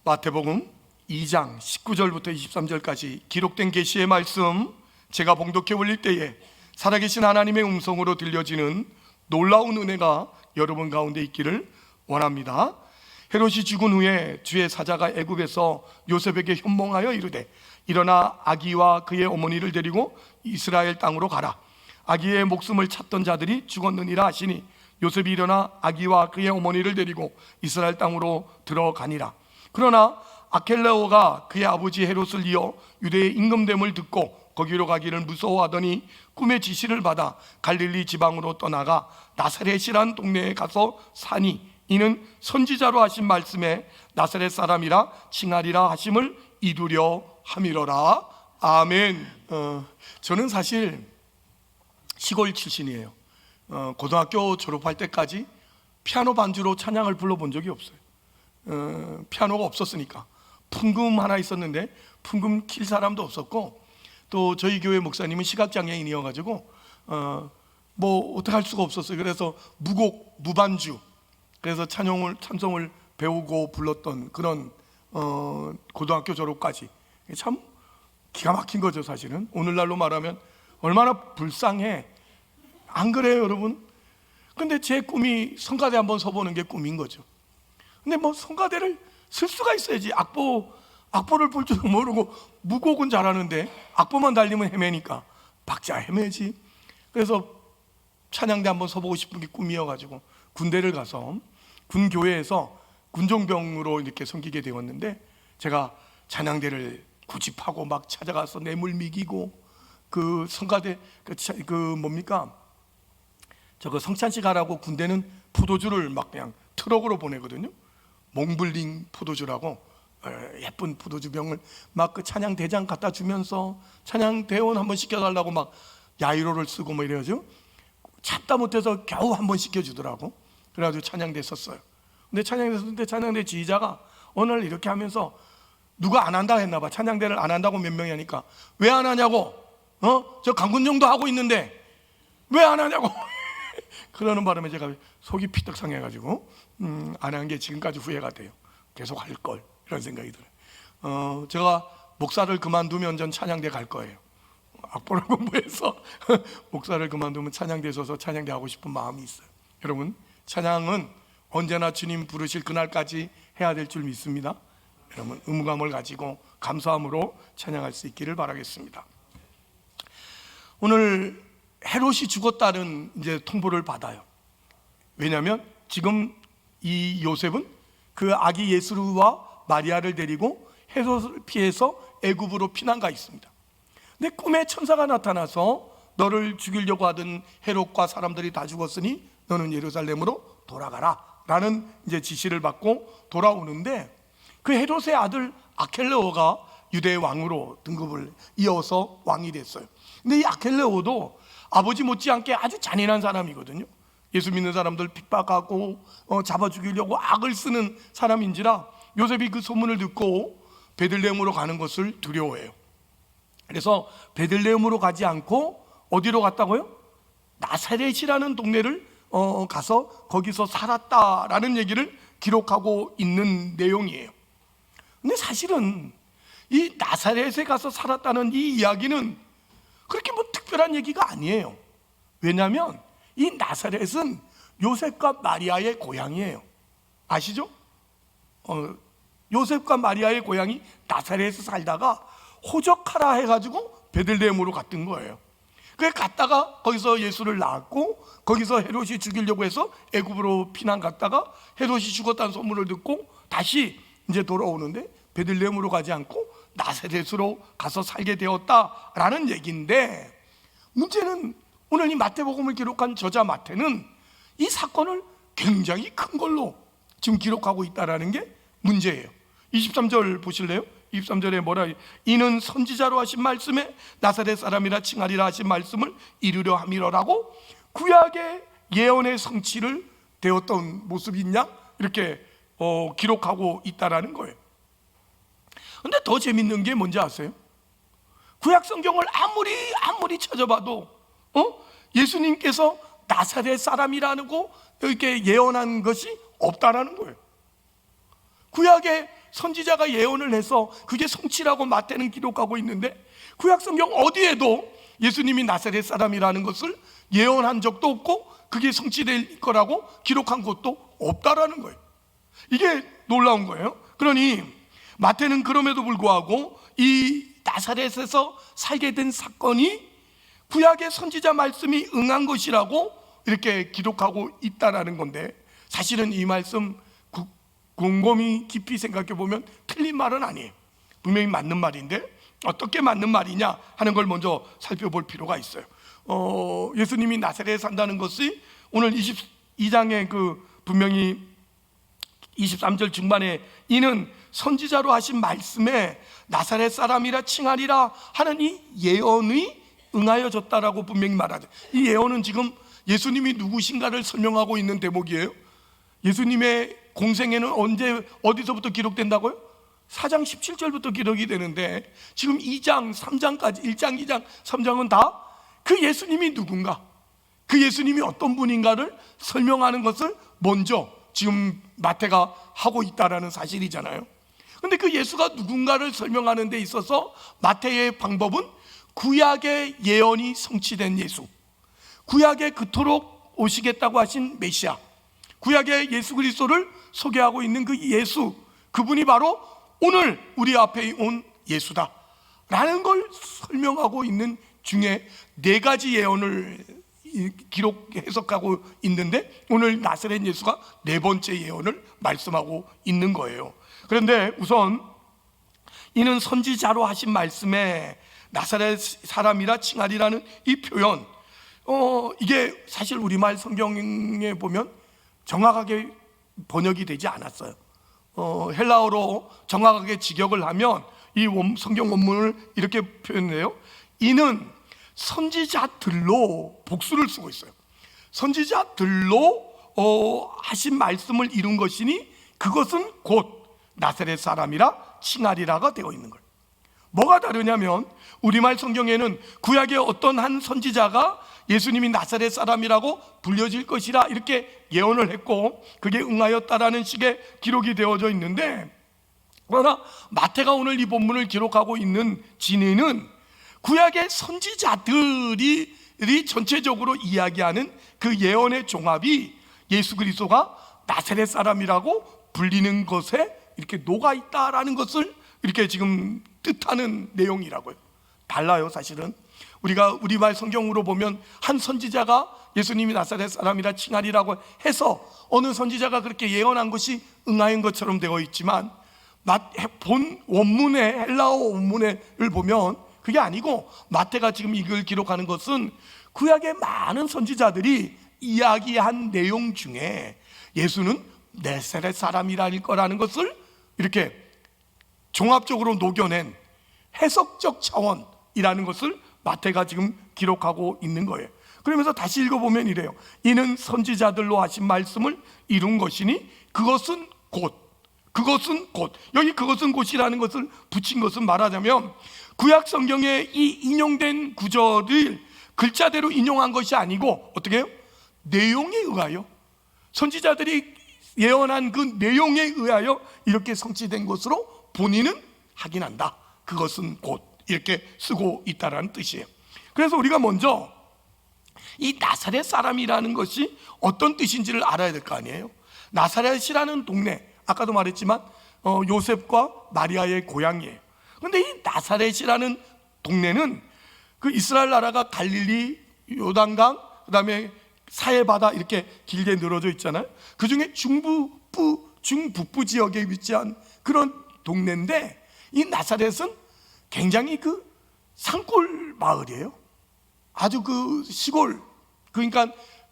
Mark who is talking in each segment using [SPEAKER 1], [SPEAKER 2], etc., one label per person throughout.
[SPEAKER 1] 마태복음 2장 19절부터 23절까지 기록된 계시의 말씀, 제가 봉독해 올릴 때에 살아계신 하나님의 음성으로 들려지는 놀라운 은혜가 여러분 가운데 있기를 원합니다. 헤롯이 죽은 후에 주의 사자가 애굽에서 요셉에게 현몽하여 이르되, 일어나 아기와 그의 어머니를 데리고 이스라엘 땅으로 가라. 아기의 목숨을 찾던 자들이 죽었느니라 하시니, 요셉이 일어나 아기와 그의 어머니를 데리고 이스라엘 땅으로 들어가니라. 그러나 아켈레오가 그의 아버지 헤롯을 이어 유대의 임금됨을 듣고 거기로 가기를 무서워하더니 꿈의 지시를 받아 갈릴리 지방으로 떠나가 나사렛이란 동네에 가서 사니, 이는 선지자로 하신 말씀에 나사렛 사람이라 칭하리라 하심을 이루려 함이로라. 아멘. 저는 사실 시골 출신이에요. 고등학교 졸업할 때까지 피아노 반주로 찬양을 불러본 적이 없어요. 피아노가 없었으니까. 풍금 하나 있었는데 풍금 킬 사람도 없었고, 또 저희 교회 목사님은 시각장애인이어가지고 뭐 어떻게 할 수가 없었어요. 그래서 무곡, 무반주, 그래서 찬송을 배우고 불렀던 그런 고등학교 졸업까지. 참 기가 막힌 거죠. 사실은 오늘날로 말하면 얼마나 불쌍해. 안 그래요 여러분? 근데 제 꿈이 성가대 한번 서보는 게 꿈인 거죠. 근데 뭐 성가대를 쓸 수가 있어야지. 악보를 볼 줄 모르고 무곡은 잘하는데 악보만 달리면 헤매니까 박자 헤매지. 그래서 찬양대 한번 서보고 싶은 게 꿈이어가지고 군대를 가서 군교회에서 군종병으로 이렇게 섬기게 되었는데, 제가 찬양대를 구집하고 막 찾아가서 뇌물 미기고, 그 성가대 저거 성찬식 가라고 군대는 포도주를 막 그냥 트럭으로 보내거든요. 몽블링 포도주라고 예쁜 포도주 병을 막 그 찬양 대장 갖다 주면서 찬양 대원 한번 시켜달라고 막 야이로를 쓰고 뭐 이래가지고 참다 못해서 겨우 한번 시켜주더라고. 그래가지고 찬양대 썼어요. 근데 찬양대 썼는데 찬양대 지휘자가 어느 날 이렇게 하면서 누가 안 한다 했나 봐. 찬양대를 안 한다고 몇 명이 하니까 왜 안 하냐고. 저 강군정도 하고 있는데 왜 안 하냐고. 그러는 바람에 제가 속이 피떡 상해가지고 안 한 게 지금까지 후회가 돼요. 계속 할 걸, 이런 생각이 들어요. 제가 목사를 그만두면 전 찬양대 갈 거예요. 악보를 공부해서 목사를 그만두면 찬양대 서서 찬양대 하고 싶은 마음이 있어요. 여러분, 찬양은 언제나 주님 부르실 그날까지 해야 될 줄 믿습니다. 여러분, 의무감을 가지고 감사함으로 찬양할 수 있기를 바라겠습니다. 오늘 헤롯이 죽었다는 이제 통보를 받아요. 왜냐하면 지금 이 요셉은 그 아기 예수와 마리아를 데리고 헤롯을 피해서 애굽으로 피난가 있습니다. 근데 꿈에 천사가 나타나서 너를 죽이려고 하던 헤롯과 사람들이 다 죽었으니 너는 예루살렘으로 돌아가라 라는 이제 지시를 받고 돌아오는데, 그 헤롯의 아들 아켈레오가 유대의 왕으로 등급을 이어서 왕이 됐어요. 근데 이 아켈레오도 아버지 못지않게 아주 잔인한 사람이거든요. 예수 믿는 사람들 핍박하고 잡아 죽이려고 악을 쓰는 사람인지라 요셉이 그 소문을 듣고 베들레헴으로 가는 것을 두려워해요. 그래서 베들레헴으로 가지 않고 어디로 갔다고요? 나사렛이라는 동네를 가서 거기서 살았다라는 얘기를 기록하고 있는 내용이에요. 근데 사실은 이 나사렛에 가서 살았다는 이 이야기는 그렇게 뭐 특별한 얘기가 아니에요. 왜냐하면 이 나사렛은 요셉과 마리아의 고향이에요. 아시죠? 요셉과 마리아의 고향이 나사렛에서 살다가 호적하라 해가지고 베들레헴으로 갔던 거예요. 그래 갔다가 거기서 예수를 낳았고, 거기서 헤롯이 죽이려고 해서 애굽으로 피난 갔다가 헤롯이 죽었다는 소문을 듣고 다시 이제 돌아오는데 베들레헴으로 가지 않고 나사렛으로 가서 살게 되었다라는 얘기인데, 문제는 오늘 이 마태복음을 기록한 저자 마태는 이 사건을 굉장히 큰 걸로 지금 기록하고 있다라는 게 문제예요. 23절 보실래요? 23절에 뭐라, 이는 선지자로 하신 말씀에 나사렛 사람이라 칭하리라 하신 말씀을 이루려 함이로라고 구약의 예언의 성취를 되었던 모습이냐 이렇게 기록하고 있다라는 거예요. 근데 더 재밌는 게 뭔지 아세요? 구약 성경을 아무리 찾아봐도 예수님께서 나사렛 사람이라는 거 이렇게 예언한 것이 없다라는 거예요. 구약의 선지자가 예언을 해서 그게 성취라고 마태는 기록하고 있는데, 구약성경 어디에도 예수님이 나사렛 사람이라는 것을 예언한 적도 없고 그게 성취될 거라고 기록한 것도 없다라는 거예요. 이게 놀라운 거예요. 그러니 마태는 그럼에도 불구하고 이 나사렛에서 살게 된 사건이 구약의 선지자 말씀이 응한 것이라고 이렇게 기록하고 있다라는 건데, 사실은 이 말씀 곰곰이 깊이 생각해 보면 틀린 말은 아니에요. 분명히 맞는 말인데 어떻게 맞는 말이냐 하는 걸 먼저 살펴볼 필요가 있어요. 예수님이 나사렛에 산다는 것이 오늘 22장에 분명히 23절 중반에 이는 선지자로 하신 말씀에 나사렛 사람이라 칭하리라 하는 이 예언이 응하여졌다라고 분명히 말하죠. 이 예언은 지금 예수님이 누구신가를 설명하고 있는 대목이에요. 예수님의 공생애는 언제 어디서부터 기록된다고요? 4장 17절부터 기록이 되는데 지금 2장 3장까지 1장 2장 3장은 다 그 예수님이 누군가, 그 예수님이 어떤 분인가를 설명하는 것을 먼저 지금 마태가 하고 있다라는 사실이잖아요. 근데 그 예수가 누군가를 설명하는 데 있어서 마태의 방법은 구약의 예언이 성취된 예수, 구약에 그토록 오시겠다고 하신 메시아, 구약의 예수 그리스도를 소개하고 있는 그 예수, 그분이 바로 오늘 우리 앞에 온 예수다 라는 걸 설명하고 있는 중에 네 가지 예언을 기록 해석하고 있는데, 오늘 나사렛 예수가 네 번째 예언을 말씀하고 있는 거예요. 그런데 우선 이는 선지자로 하신 말씀에 나사렛 사람이라 칭하리라는 이 표현, 이게 사실 우리말 성경에 보면 정확하게 번역이 되지 않았어요. 헬라어로 정확하게 직역을 하면 이 성경 원문을 이렇게 표현해요. 이는 선지자들로 복수를 쓰고 있어요. 선지자들로 하신 말씀을 이룬 것이니 그것은 곧 나사렛 사람이라 칭하리라가 되어 있는 거예요. 뭐가 다르냐면 우리말 성경에는 구약의 어떤 한 선지자가 예수님이 나사렛 사람이라고 불려질 것이라 이렇게 예언을 했고 그게 응하였다라는 식의 기록이 되어져 있는데, 그러나 마태가 오늘 이 본문을 기록하고 있는 진리는 구약의 선지자들이 전체적으로 이야기하는 그 예언의 종합이 예수 그리스도가 나사렛 사람이라고 불리는 것에 이렇게 녹아 있다라는 것을 이렇게 지금 뜻하는 내용이라고요. 달라요. 사실은 우리가 우리말 성경으로 보면 한 선지자가 예수님이 나사렛 사람이라 칭하리라고 해서 어느 선지자가 그렇게 예언한 것이 응하인 것처럼 되어 있지만, 본 원문의 헬라어 원문을 보면 그게 아니고 마태가 지금 이걸 기록하는 것은 구약의 많은 선지자들이 이야기한 내용 중에 예수는 나사렛 사람이라는 거라는 것을 이렇게 종합적으로 녹여낸 해석적 차원이라는 것을 마태가 지금 기록하고 있는 거예요. 그러면서 다시 읽어보면 이래요. 이는 선지자들로 하신 말씀을 이룬 것이니 그것은 곧, 여기 그것은 곧이라는 것을 붙인 것은 말하자면 구약 성경에 이 인용된 구절을 글자대로 인용한 것이 아니고 어떻게 해요? 내용에 의하여, 선지자들이 예언한 그 내용에 의하여 이렇게 성취된 것으로 본인은 확인한다. 그것은 곧 이렇게 쓰고 있다는 뜻이에요. 그래서 우리가 먼저 이 나사렛 사람이라는 것이 어떤 뜻인지를 알아야 될 거 아니에요. 나사렛이라는 동네, 아까도 말했지만 요셉과 마리아의 고향이에요. 그런데 이 나사렛이라는 동네는 그 이스라엘 나라가 갈릴리, 요단강, 그 다음에 사해바다 이렇게 길게 늘어져 있잖아요. 그 중에 중북부 지역에 위치한 그런 동네인데, 이 나사렛은 굉장히 그 산골 마을이에요. 아주 그 시골, 그러니까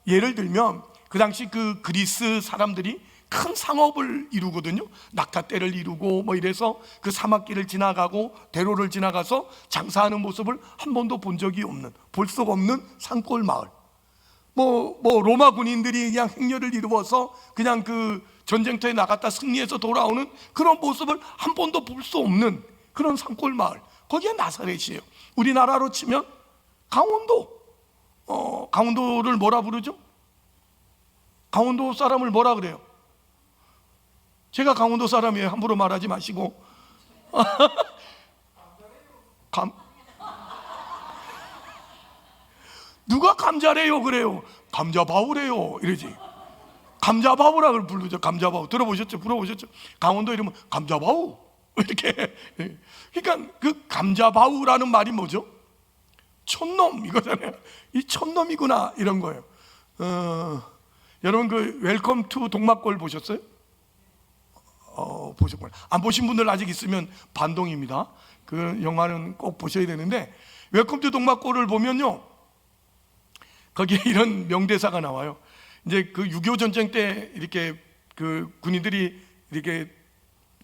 [SPEAKER 1] 예를 들면 그 당시 그 그리스 사람들이 큰 상업을 이루거든요. 낙타떼를 이루고 뭐 이래서 그 사막길을 지나가고 대로를 지나가서 장사하는 모습을 한 번도 본 적이 없는, 볼 수 없는 산골 마을. 뭐 로마 군인들이 그냥 행렬을 이루어서 그냥 그 전쟁터에 나갔다 승리해서 돌아오는 그런 모습을 한 번도 볼 수 없는 그런 산골 마을, 거기가 나사렛이에요. 우리나라로 치면 강원도를 뭐라 부르죠? 강원도 사람을 뭐라 그래요? 제가 강원도 사람이에요. 함부로 말하지 마시고. 누가 감자래요 그래요? 감자바우래요 이러지. 감자바우라고 부르죠. 감자바우 들어보셨죠? 불어보셨죠? 강원도 이름은 감자바우 이렇게. 그러니까 그 감자바우라는 말이 뭐죠? 촌놈 이거잖아요. 이 촌놈이구나 이런 거예요. 여러분 그 웰컴 투 동막골 보셨어요? 보셨구나. 안 보신 분들 아직 있으면 반동입니다. 그 영화는 꼭 보셔야 되는데, 웰컴 투 동막골을 보면요, 거기에 이런 명대사가 나와요. 이제 그 6.25 전쟁 때 이렇게 그 군인들이 이렇게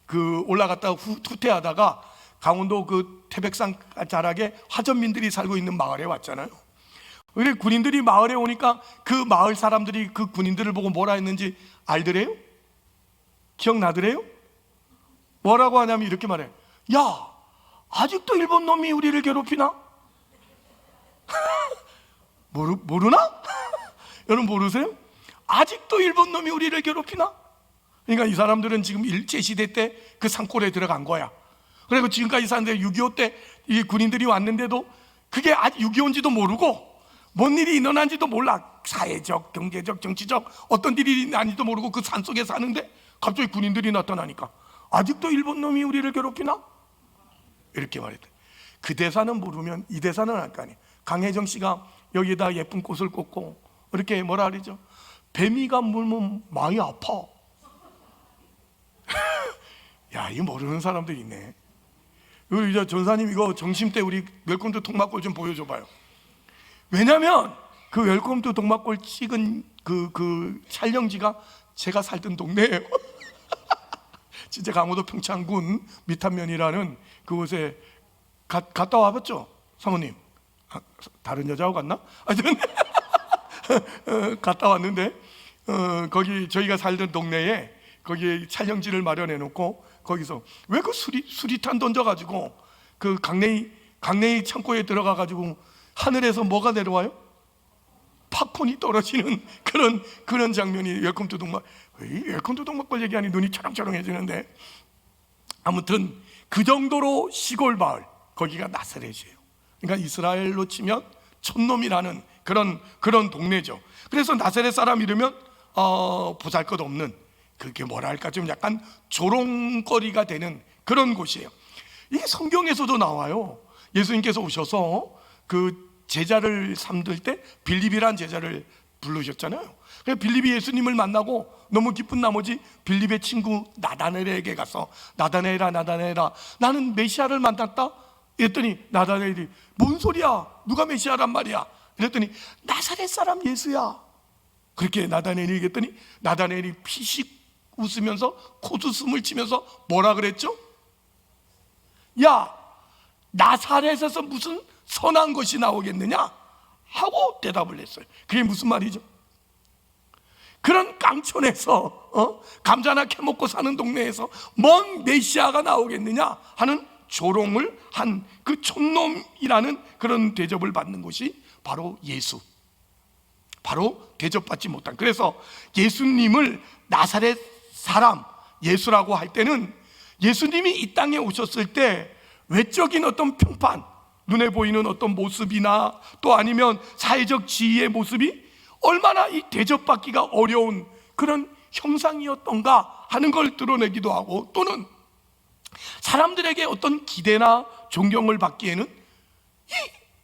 [SPEAKER 1] 그 올라갔다가 후퇴하다가 강원도 그 태백산 자락에 화전민들이 살고 있는 마을에 왔잖아요. 근데 군인들이 마을에 오니까 그 마을 사람들이 그 군인들을 보고 뭐라 했는지 알더래요? 기억나더래요? 뭐라고 하냐면 이렇게 말해. 야, 아직도 일본 놈이 우리를 괴롭히나? 모르나? 여러분 모르세요? 아직도 일본 놈이 우리를 괴롭히나? 그러니까 이 사람들은 지금 일제시대 때 그 산골에 들어간 거야. 그리고 지금까지 사는데 6.25 때 이 군인들이 왔는데도 그게 아직 6.25인지도 모르고 뭔 일이 일어난지도 몰라. 사회적, 경제적, 정치적 어떤 일이 있는지도 모르고 그 산속에 사는데 갑자기 군인들이 나타나니까 아직도 일본 놈이 우리를 괴롭히나? 이렇게 말했대. 그 대사는 모르면 이 대사는 알 거 아니에요. 강혜정 씨가 여기에다 예쁜 꽃을 꽂고 이렇게 뭐라 그러죠? 뱀이가 물면 많이 아파. 야, 이거 모르는 사람들 있네. 우리 이제 전사님 이거 점심 때 우리 웰컴 투 동막골 좀 보여줘봐요. 왜냐면 그 웰컴 투 동막골 찍은 그 촬영지가 제가 살던 동네예요. 진짜 강원도 평창군 미탄면이라는 그곳에 갔다 와봤죠, 사모님? 다른 여자하고 갔나? 하여튼 갔다 왔는데 거기 저희가 살던 동네에 거기에 촬영지를 마련해 놓고 거기서 왜 그 수리탄 던져가지고 그 강내이 창고에 들어가가지고 하늘에서 뭐가 내려와요? 팝콘이 떨어지는 그런 장면이 웰컴 투 동막. 웰컴 투 동막골 얘기하니 눈이 차랑차랑해지는데, 아무튼 그 정도로 시골 마을, 거기가 나사렛이에요. 그러니까 이스라엘로 치면 촌놈이라는 그런 동네죠. 그래서 나사렛 사람 이러면 보잘것없는, 그게 뭐랄까 좀 약간 조롱거리가 되는 그런 곳이에요. 이게 성경에서도 나와요. 예수님께서 오셔서 그 제자를 삼들 때 빌립이란 제자를 부르셨잖아요. 그래서 빌립이 예수님을 만나고 너무 기쁜 나머지 빌립의 친구 나다넬에게 가서 나다넬아 나는 메시아를 만났다. 이랬더니 나다넬이 뭔 소리야? 누가 메시아란 말이야? 이랬더니 나사렛 사람 예수야. 그렇게 나다넬이 얘기했더니 나다넬이 피식 웃으면서 콧웃음을 치면서 뭐라 그랬죠? 야, 나사렛에서 무슨 선한 것이 나오겠느냐? 하고 대답을 했어요. 그게 무슨 말이죠? 그런 깡촌에서 감자나 캐먹고 사는 동네에서 뭔 메시아가 나오겠느냐 하는 조롱을 한 그 촌놈이라는 그런 대접을 받는 곳이 바로 예수, 바로 대접받지 못한. 그래서 예수님을 나사렛 사람 예수라고 할 때는 예수님이 이 땅에 오셨을 때 외적인 어떤 평판, 눈에 보이는 어떤 모습이나 또 아니면 사회적 지위의 모습이 얼마나 이 대접받기가 어려운 그런 형상이었던가 하는 걸 드러내기도 하고, 또는 사람들에게 어떤 기대나 존경을 받기에는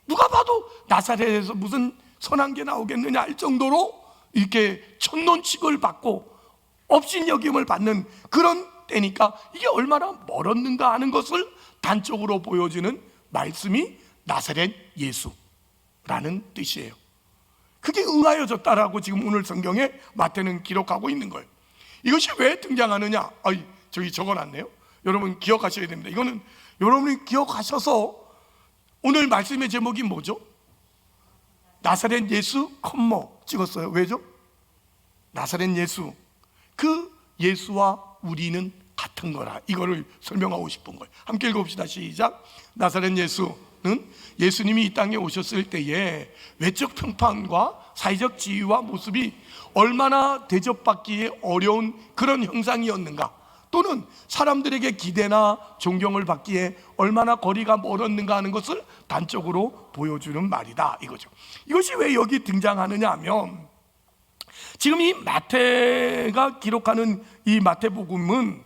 [SPEAKER 1] 누가 봐도 나사렛에서 무슨 선한 게 나오겠느냐 할 정도로 이렇게 촌놈 취급을 받고 업신여김을 받는 그런 때니까 이게 얼마나 멀었는가 하는 것을 단적으로 보여주는 말씀이 나사렛 예수라는 뜻이에요. 그게 응하여졌다라고 지금 오늘 성경에 마태는 기록하고 있는 거예요. 이것이 왜 등장하느냐? 저기 적어놨네요. 여러분 기억하셔야 됩니다. 이거는 여러분이 기억하셔서, 오늘 말씀의 제목이 뭐죠? 나사렛 예수 콤모 찍었어요. 왜죠? 나사렛 예수, 그 예수와 우리는 같은 거라, 이거를 설명하고 싶은 거예요. 함께 읽어봅시다. 시작. 나사렛 예수는 예수님이 이 땅에 오셨을 때에 외적 평판과 사회적 지위와 모습이 얼마나 대접받기에 어려운 그런 형상이었는가, 또는 사람들에게 기대나 존경을 받기에 얼마나 거리가 멀었는가 하는 것을 단적으로 보여주는 말이다 이거죠. 이것이 왜 여기 등장하느냐 하면, 지금 이 마태가 기록하는 이 마태복음은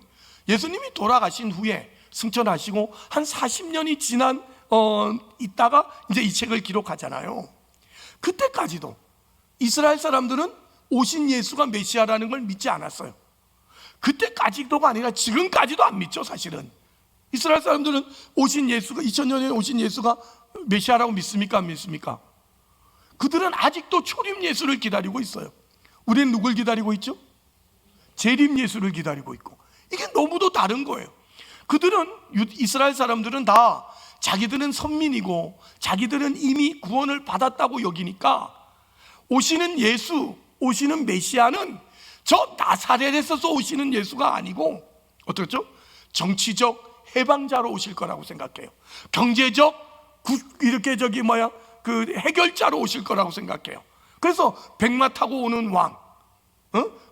[SPEAKER 1] 예수님이 돌아가신 후에 승천하시고 한 40년이 지난 있다가 이제 이 책을 기록하잖아요. 그때까지도 이스라엘 사람들은 오신 예수가 메시아라는 걸 믿지 않았어요. 그때까지도가 아니라 지금까지도 안 믿죠. 사실은 이스라엘 사람들은 오신 예수가 2000년 전에 오신 예수가 메시아라고 믿습니까? 안 믿습니까? 그들은 아직도 초림 예수를 기다리고 있어요. 우리는 누굴 기다리고 있죠? 재림 예수를 기다리고 있고, 이게 너무도 다른 거예요. 그들은, 이스라엘 사람들은 다 자기들은 선민이고 자기들은 이미 구원을 받았다고 여기니까 오시는 예수, 오시는 메시아는 저 나사렛에서 오시는 예수가 아니고 어떻죠? 정치적 해방자로 오실 거라고 생각해요. 경제적 이렇게 그 해결자로 오실 거라고 생각해요. 그래서 백마 타고 오는 왕,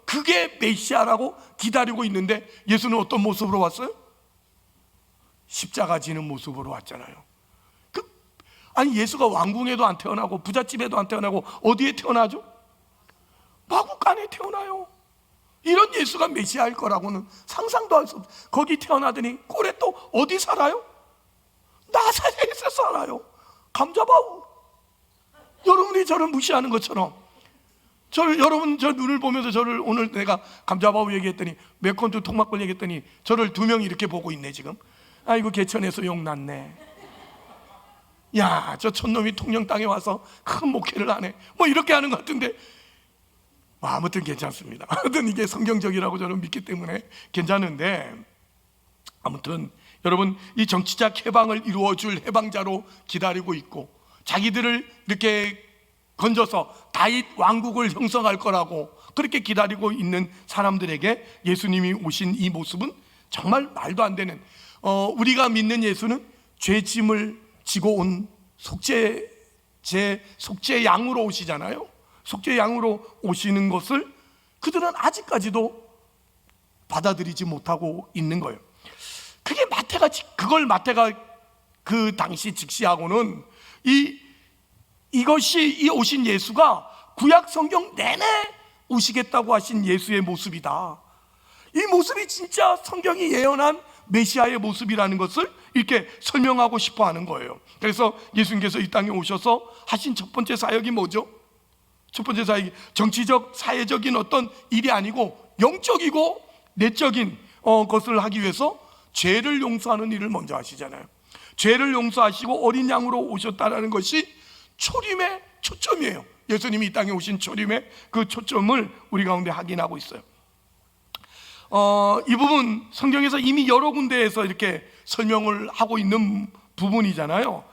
[SPEAKER 1] 그게 메시아라고 기다리고 있는데, 예수는 어떤 모습으로 왔어요? 십자가 지는 모습으로 왔잖아요. 아니, 예수가 왕궁에도 안 태어나고 부잣집에도 안 태어나고 어디에 태어나죠? 마구간에 태어나요. 이런 예수가 메시아일 거라고는 상상도 할 수 없어요. 거기 태어나더니 꼴에 또 어디 살아요? 나사렛에서 살아요. 감자바우. 여러분이 저를 무시하는 것처럼, 여러분 저 눈을 보면서 저를, 오늘 내가 감자바우 얘기했더니 메콘트 통막걸 얘기했더니 저를 2명이 이렇게 보고 있네 지금. 아이고, 개천에서 용 났네. 야, 저 촌놈이 통영 땅에 와서 큰 목회를 하네, 뭐 이렇게 하는 것 같은데, 아무튼 괜찮습니다. 아무튼 이게 성경적이라고 저는 믿기 때문에 괜찮은데, 아무튼 여러분, 이 정치적 해방을 이루어줄 해방자로 기다리고 있고, 자기들을 이렇게 건져서 다윗 왕국을 형성할 거라고 그렇게 기다리고 있는 사람들에게 예수님이 오신 이 모습은 정말 말도 안 되는, 우리가 믿는 예수는 죄짐을 지고 온 속죄 양으로 오시잖아요. 속죄 양으로 오시는 것을 그들은 아직까지도 받아들이지 못하고 있는 거예요. 그걸 마태가 그 당시 직시하고는 이것이 이 오신 예수가 구약 성경 내내 오시겠다고 하신 예수의 모습이다, 이 모습이 진짜 성경이 예언한 메시아의 모습이라는 것을 이렇게 설명하고 싶어 하는 거예요. 그래서 예수님께서 이 땅에 오셔서 하신 첫 번째 사역이 뭐죠? 첫 번째 사역이 정치적, 사회적인 어떤 일이 아니고 영적이고 내적인 것을 하기 위해서 죄를 용서하는 일을 먼저 하시잖아요. 죄를 용서하시고 어린 양으로 오셨다는 것이 초림의 초점이에요. 예수님이 이 땅에 오신 초림의 그 초점을 우리 가운데 확인하고 있어요. 이 부분 성경에서 이미 여러 군데에서 이렇게 설명을 하고 있는 부분이잖아요.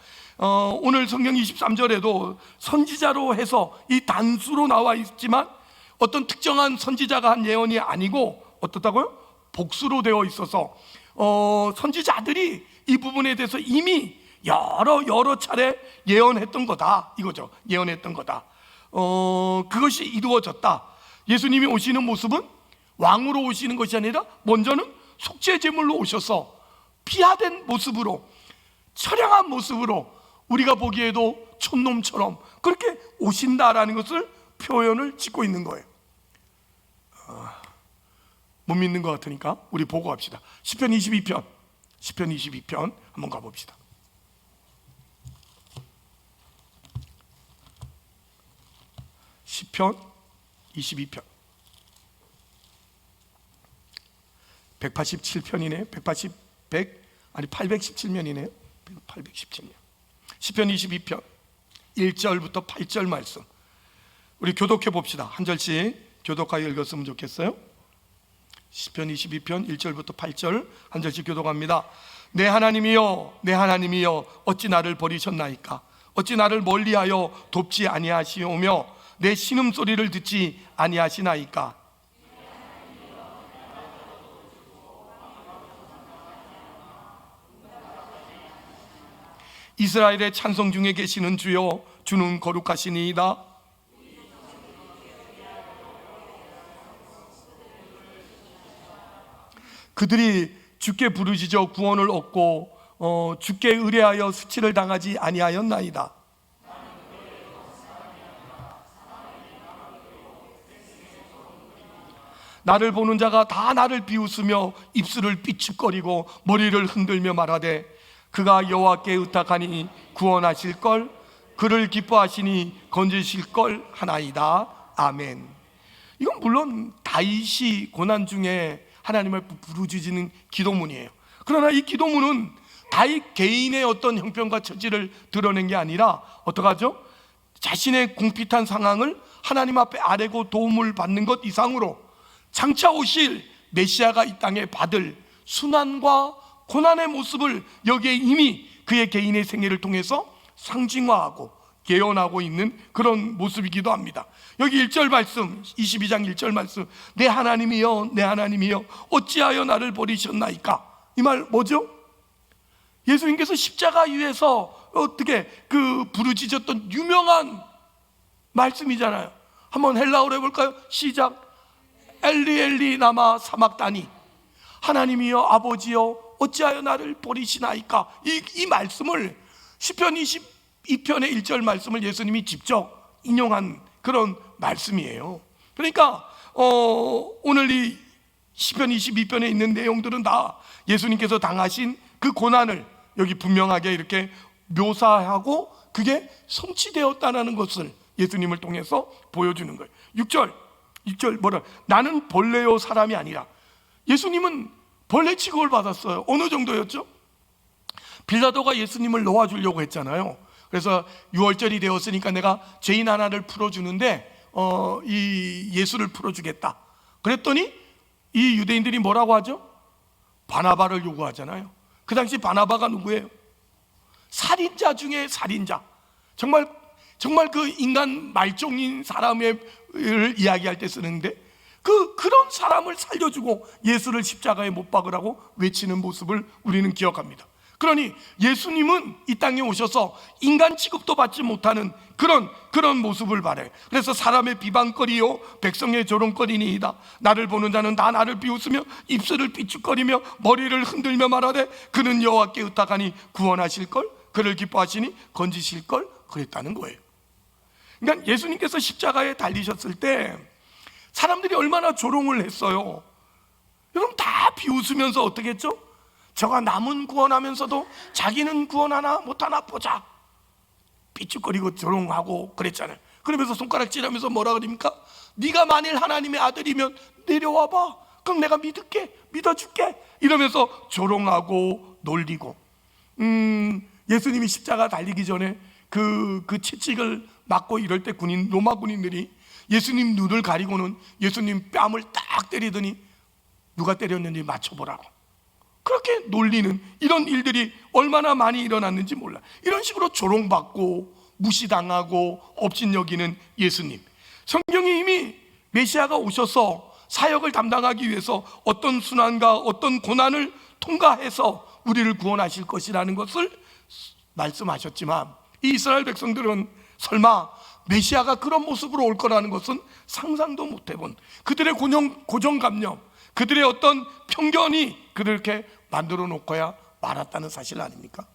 [SPEAKER 1] 오늘 성경 23절에도 선지자로 해서 이 단수로 나와 있지만 어떤 특정한 선지자가 한 예언이 아니고 어떻다고요? 복수로 되어 있어서 선지자들이 이 부분에 대해서 이미 여러 차례 예언했던 거다 이거죠. 예언했던 거다. 그것이 이루어졌다. 예수님이 오시는 모습은 왕으로 오시는 것이 아니라 먼저는 속죄 제물로 오셔서 피하된 모습으로, 처량한 모습으로, 우리가 보기에도 촌놈처럼 그렇게 오신다라는 것을 표현을 짓고 있는 거예요. 못 믿는 것 같으니까 우리 보고 갑시다. 시편 22편 한번 가봅시다. 시편 22편 187편이네요. 817면이네요. 817면. 시편 22편 1절부터 8절 말씀 우리 교독해 봅시다. 한 절씩 교독하여 읽었으면 좋겠어요. 시편 22편 1절부터 8절 한 절씩 교독합니다. 내 하나님이여, 내 하나님이여, 어찌 나를 버리셨나이까? 어찌 나를 멀리하여 돕지 아니하시오며 내 신음소리를 듣지 아니하시나이까? 이스라엘의 찬송 중에 계시는 주여, 주는 거룩하시니이다. 그들이 주께 부르짖어 구원을 얻고 주께 의뢰하여 수치를 당하지 아니하였나이다. 나를 보는 자가 다 나를 비웃으며 입술을 삐죽거리고 머리를 흔들며 말하되 그가 여호와께 의탁하니 구원하실걸, 그를 기뻐하시니 건지실걸 하나이다. 아멘. 이건 물론 다윗이 고난 중에 하나님을 부르짖는 기도문이에요. 그러나 이 기도문은 다윗 개인의 어떤 형편과 처지를 드러낸 게 아니라 어떡하죠? 자신의 궁핍한 상황을 하나님 앞에 아뢰고 도움을 받는 것 이상으로 장차 오실 메시아가 이 땅에 받을 순환과 고난의 모습을 여기에 이미 그의 개인의 생애를 통해서 상징화하고 예언하고 있는 그런 모습이기도 합니다. 여기 1절 말씀, 22장 1절 말씀, 내 하나님이여 내 하나님이여 어찌하여 나를 버리셨나이까? 이 말 뭐죠? 예수님께서 십자가 위에서 어떻게 그 부르짖었던 유명한 말씀이잖아요. 한번 헬라어로 해볼까요? 시작. 엘리 엘리 나마 사막다니, 하나님이여 아버지여 어찌하여 나를 버리시나이까? 이 말씀을 시편 22편의 1절 말씀을 예수님이 직접 인용한 그런 말씀이에요. 그러니까 오늘 이 시편 22편에 있는 내용들은 다 예수님께서 당하신 그 고난을 여기 분명하게 이렇게 묘사하고 그게 성취되었다는 것을 예수님을 통해서 보여주는 거예요. 6절 뭐라? 나는 벌레요 사람이 아니라. 예수님은 벌레 취급을 받았어요. 어느 정도였죠? 빌라도가 예수님을 놓아주려고 했잖아요. 그래서 6월절이 되었으니까 내가 죄인 하나를 풀어주는데 이 예수를 풀어주겠다. 그랬더니 이 유대인들이 뭐라고 하죠? 바나바를 요구하잖아요. 그 당시 바나바가 누구예요? 살인자 중에 살인자. 정말 그 인간 말종인 사람을 이야기할 때 쓰는데 그런 사람을 살려주고 예수를 십자가에 못 박으라고 외치는 모습을 우리는 기억합니다. 그러니 예수님은 이 땅에 오셔서 인간 취급도 받지 못하는 그런 모습을 발해요. 그래서 사람의 비방거리요 백성의 조롱거리니이다. 나를 보는 자는 다 나를 비웃으며 입술을 삐죽거리며 머리를 흔들며 말하되 그는 여호와께 의탁하니 구원하실걸, 그를 기뻐하시니 건지실걸 그랬다는 거예요. 그러니까 예수님께서 십자가에 달리셨을 때 사람들이 얼마나 조롱을 했어요. 여러분 다 비웃으면서 어떻게 했죠? 저가 남은 구원하면서도 자기는 구원하나 못하나 보자 삐죽거리고 조롱하고 그랬잖아요. 그러면서 손가락질하면서 뭐라 그럽니까? 네가 만일 하나님의 아들이면 내려와봐, 그럼 내가 믿어줄게 이러면서 조롱하고 놀리고 예수님이 십자가 달리기 전에 그 채찍을 맞고 이럴 때 로마 군인들이 예수님 눈을 가리고는 예수님 뺨을 딱 때리더니 누가 때렸는지 맞춰보라고 그렇게 놀리는 이런 일들이 얼마나 많이 일어났는지 몰라. 이런 식으로 조롱받고 무시당하고 업신여기는 예수님. 성경이 이미 메시아가 오셔서 사역을 담당하기 위해서 어떤 순환과 어떤 고난을 통과해서 우리를 구원하실 것이라는 것을 말씀하셨지만 이 이스라엘 백성들은 설마 메시아가 그런 모습으로 올 거라는 것은 상상도 못 해본 그들의 고정관념, 그들의 어떤 편견이 그렇게 만들어 놓고야 말았다는 사실 아닙니까?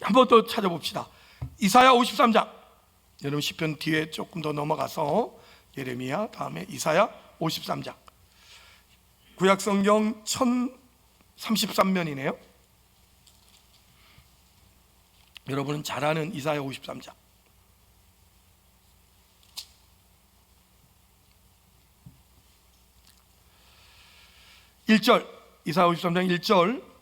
[SPEAKER 1] 한 번 더 찾아봅시다. 이사야 53장. 여러분 시편 뒤에 조금 더 넘어가서 예레미야 다음에 이사야 53장. 구약성경 1033면이네요. 여러분은 잘 아는 이사야 53장. 1절, 이사야 53장 1절.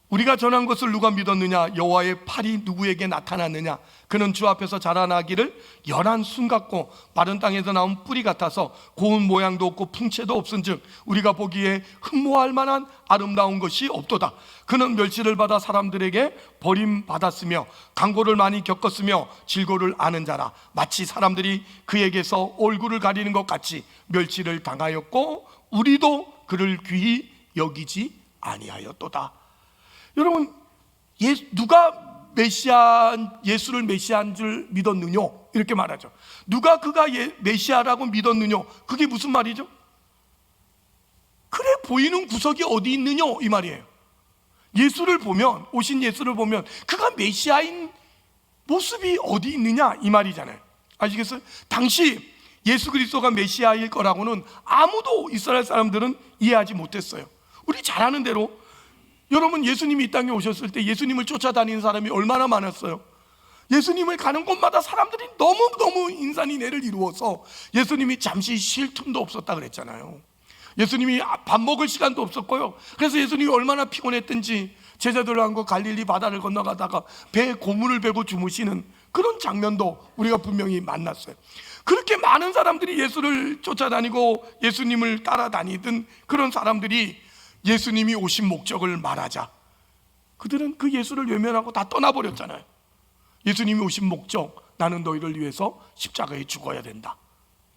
[SPEAKER 1] 우리가 전한 것을 누가 믿었느냐? 여호와의 팔이 누구에게 나타났느냐? 그는 주 앞에서 자라나기를 연한 순 같고 마른 땅에서 나온 뿌리 같아서 고운 모양도 없고 풍채도 없은즉 우리가 보기에 흠모할 만한 아름다운 것이 없도다. 그는 멸시를 받아 사람들에게 버림받았으며 강고를 많이 겪었으며 질고를 아는 자라. 마치 사람들이 그에게서 얼굴을 가리는 것 같이 멸시를 당하였고 우리도 그를 귀히 여기지 아니하였도다. 여러분, 누가 예수를 메시아인 줄 믿었느냐? 이렇게 말하죠. 누가 그가 메시아라고 믿었느냐? 그게 무슨 말이죠? 그래 보이는 구석이 어디 있느냐 이 말이에요. 예수를 보면, 오신 예수를 보면 그가 메시아인 모습이 어디 있느냐 이 말이잖아요. 아시겠어요? 당시 예수 그리스도가 메시아일 거라고는 아무도 이스라엘 사람들은 이해하지 못했어요. 우리 잘 아는 대로 여러분, 예수님이 이 땅에 오셨을 때 예수님을 쫓아다니는 사람이 얼마나 많았어요. 예수님을 가는 곳마다 사람들이 너무너무 인산인해를 이루어서 예수님이 잠시 쉴 틈도 없었다 그랬잖아요. 예수님이 밥 먹을 시간도 없었고요. 그래서 예수님이 얼마나 피곤했든지 제자들과 갈릴리 바다를 건너가다가 배에 고문을 베고 주무시는 그런 장면도 우리가 분명히 만났어요. 그렇게 많은 사람들이 예수를 쫓아다니고 예수님을 따라다니던 그런 사람들이 예수님이 오신 목적을 말하자 그들은 그 예수를 외면하고 다 떠나버렸잖아요. 예수님이 오신 목적, 나는 너희를 위해서 십자가에 죽어야 된다.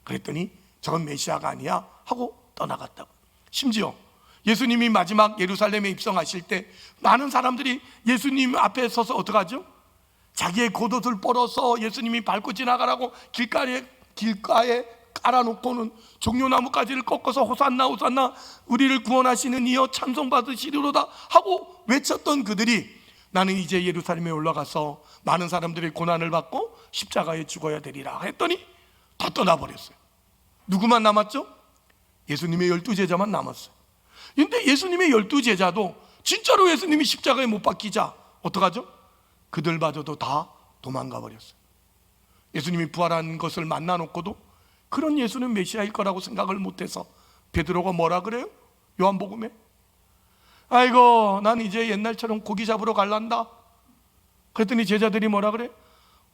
[SPEAKER 1] 그랬더니 저건 메시아가 아니야 하고 떠나갔다고. 심지어 예수님이 마지막 예루살렘에 입성하실 때 많은 사람들이 예수님 앞에 서서 어떡하죠? 자기의 겉옷을 벌어서 예수님이 밟고 지나가라고 길가에 깔아놓고는 종려나무가지를 꺾어서 호산나 호산나 우리를 구원하시는 이여 찬송받으시리로다 하고 외쳤던 그들이 나는 이제 예루살렘에 올라가서 많은 사람들의 고난을 받고 십자가에 죽어야 되리라 했더니 다 떠나버렸어요. 누구만 남았죠? 예수님의 12제자만 남았어요. 근데 예수님의 12제자도 진짜로 예수님이 십자가에 못 박히자 어떡하죠? 그들마저도 다 도망가 버렸어요. 예수님이 부활한 것을 만나놓고도 그런 예수는 메시아일 거라고 생각을 못해서 베드로가 뭐라 그래요? 요한복음에 아이고 난 이제 옛날처럼 고기 잡으러 갈란다. 그랬더니 제자들이 뭐라 그래?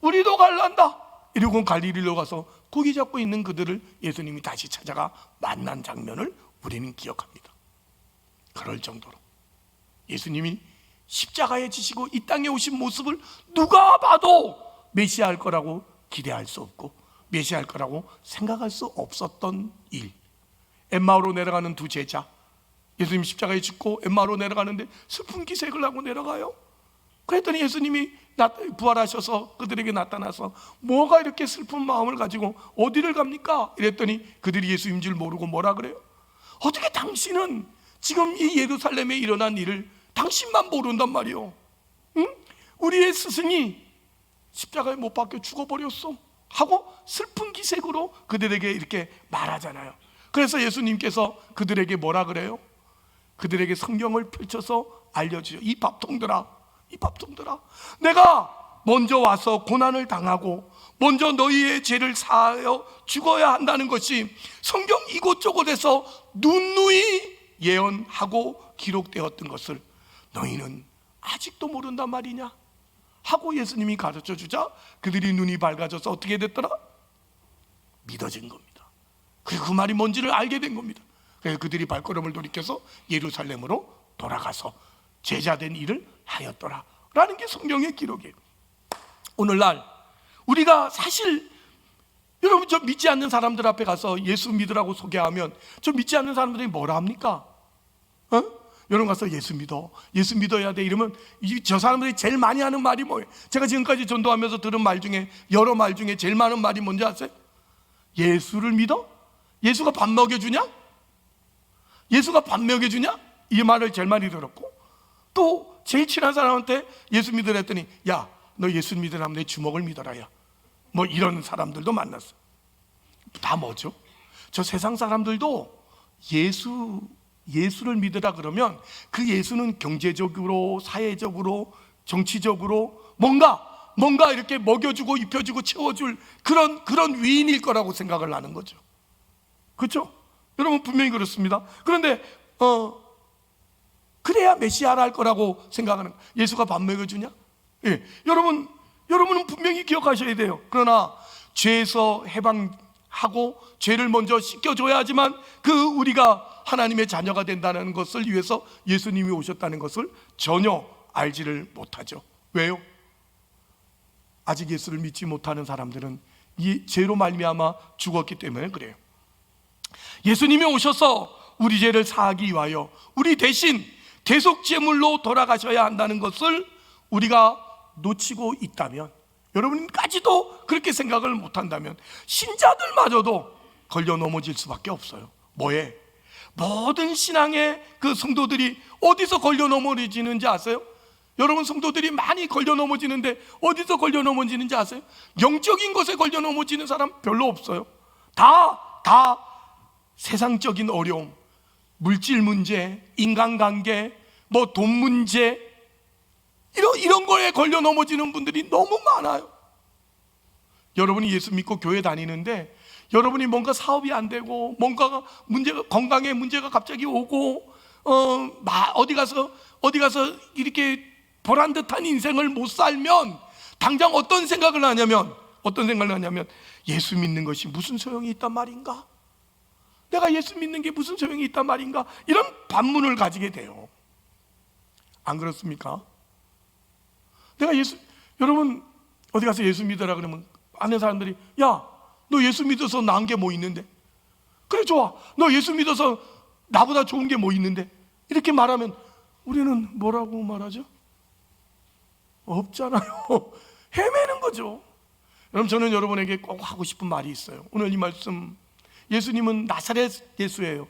[SPEAKER 1] 우리도 갈란다. 이러고 갈릴리로 가서 고기 잡고 있는 그들을 예수님이 다시 찾아가 만난 장면을 우리는 기억합니다. 그럴 정도로 예수님이 십자가에 지시고 이 땅에 오신 모습을 누가 봐도 메시아일 거라고 기대할 수 없고 메시아일 거라고 생각할 수 없었던 일. 엠마오로 내려가는 두 제자, 예수님 십자가에 죽고 엠마오로 내려가는데 슬픈 기색을 하고 내려가요. 그랬더니 예수님이 부활하셔서 그들에게 나타나서 뭐가 이렇게 슬픈 마음을 가지고 어디를 갑니까? 이랬더니 그들이 예수인 줄 모르고 뭐라 그래요? 어떻게 당신은 지금 이 예루살렘에 일어난 일을 당신만 모른단 말이요? 응? 우리의 스승이 십자가에 못 박혀 죽어버렸어 하고 슬픈 기색으로 그들에게 이렇게 말하잖아요. 그래서 예수님께서 그들에게 뭐라 그래요? 그들에게 성경을 펼쳐서 알려주죠. 이 밥통들아, 이 밥통들아, 내가 먼저 와서 고난을 당하고 먼저 너희의 죄를 사하여 죽어야 한다는 것이 성경 이곳저곳에서 누누이 예언하고 기록되었던 것을 너희는 아직도 모른단 말이냐 하고 예수님이 가르쳐 주자 그들이 눈이 밝아져서 어떻게 됐더라? 믿어진 겁니다. 그리고 그 말이 뭔지를 알게 된 겁니다. 그래서 그들이 발걸음을 돌이켜서 예루살렘으로 돌아가서 제자된 일을 하였더라 라는 게 성경의 기록이에요. 오늘날 우리가 사실 여러분 저 믿지 않는 사람들 앞에 가서 예수 믿으라고 소개하면 저 믿지 않는 사람들이 뭐라 합니까? 여러분 가서 예수 믿어, 예수 믿어야 돼 이러면 저 사람들이 제일 많이 하는 말이 뭐예요? 제가 지금까지 전도하면서 들은 말 중에 여러 말 중에 제일 많은 말이 뭔지 아세요? 예수를 믿어? 예수가 밥 먹여주냐? 예수가 밥 먹여주냐? 이 말을 제일 많이 들었고 또 제일 친한 사람한테 예수 믿으라 했더니 야, 너 예수 믿으라면 내 주먹을 믿어라 야. 뭐 이런 사람들도 만났어. 다 뭐죠? 저 세상 사람들도 예수를 믿으라 그러면 그 예수는 경제적으로, 사회적으로, 정치적으로 뭔가 이렇게 먹여주고 입혀주고 채워줄 그런 위인일 거라고 생각을 하는 거죠. 그렇죠? 여러분 분명히 그렇습니다. 그런데 그래야 메시아라 할 거라고 생각하는 거예요. 예수가 밥 먹여주냐? 예. 여러분은 분명히 기억하셔야 돼요. 그러나 죄에서 해방하고 죄를 먼저 씻겨줘야 하지만 우리가 하나님의 자녀가 된다는 것을 위해서 예수님이 오셨다는 것을 전혀 알지를 못하죠. 왜요? 아직 예수를 믿지 못하는 사람들은 이 죄로 말미암아 죽었기 때문에 그래요. 예수님이 오셔서 우리 죄를 사하기 위하여 우리 대신 대속제물로 돌아가셔야 한다는 것을 우리가 놓치고 있다면, 여러분까지도 그렇게 생각을 못한다면 신자들마저도 걸려 넘어질 수밖에 없어요. 뭐에? 모든 신앙의 그 성도들이 어디서 걸려 넘어지는지 아세요? 여러분, 성도들이 많이 걸려 넘어지는데 어디서 걸려 넘어지는지 아세요? 영적인 것에 걸려 넘어지는 사람 별로 없어요. 다 세상적인 어려움, 물질 문제, 인간관계, 뭐 돈 문제, 이런 거에 걸려 넘어지는 분들이 너무 많아요. 여러분이 예수 믿고 교회 다니는데 여러분이 뭔가 사업이 안 되고 뭔가 문제가, 건강에 문제가 갑자기 오고 어디 가서 이렇게 보란 듯한 인생을 못 살면 당장 어떤 생각을 하냐면 예수 믿는 것이 무슨 소용이 있단 말인가? 내가 예수 믿는 게 무슨 소용이 있단 말인가? 이런 반문을 가지게 돼요. 안 그렇습니까? 여러분 어디 가서 예수 믿어라 그러면 아는 사람들이, 야, 너 예수 믿어서 나은 게 뭐 있는데? 그래, 좋아. 너 예수 믿어서 나보다 좋은 게 뭐 있는데? 이렇게 말하면 우리는 뭐라고 말하죠? 없잖아요. 헤매는 거죠. 여러분, 저는 여러분에게 꼭 하고 싶은 말이 있어요. 오늘 이 말씀, 예수님은 나사렛 예수예요.